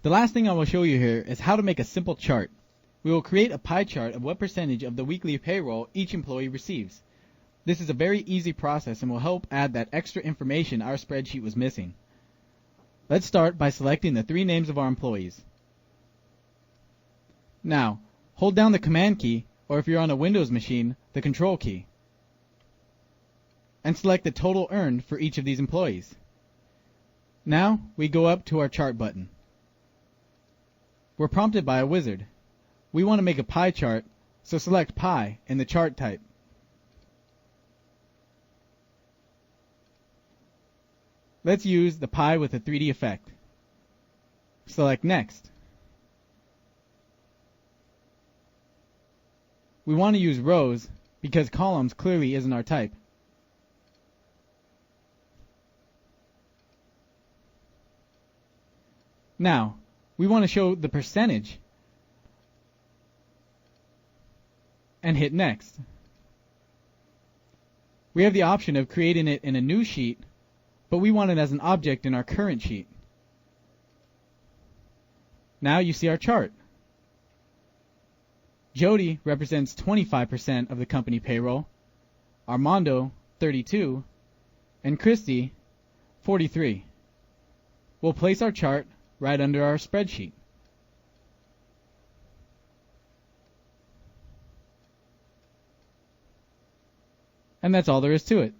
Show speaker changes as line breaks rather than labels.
The last thing I will show you here is how to make a simple chart. We will create a pie chart of what percentage of the weekly payroll each employee receives. This is a very easy process and will help add that extra information our spreadsheet was missing. Let's start by selecting the 3 names of our employees. Now, hold down the Command key, or if you're on a Windows machine, the Control key, and select the total earned for each of these employees. Now, we go up to our Chart button. We're prompted by a wizard. We want to make a pie chart, so select Pie in the chart type. Let's use the pie with a 3D effect. Select Next. We want to use rows because columns clearly isn't our type. Now, we want to show the percentage and hit Next. We have the option of creating it in a new sheet, but we want it as an object in our current sheet. Now you see our chart. Jody represents 25% of the company payroll, Armando 32%, and Christy 43%. We'll place our chart right under our spreadsheet. And that's all there is to it.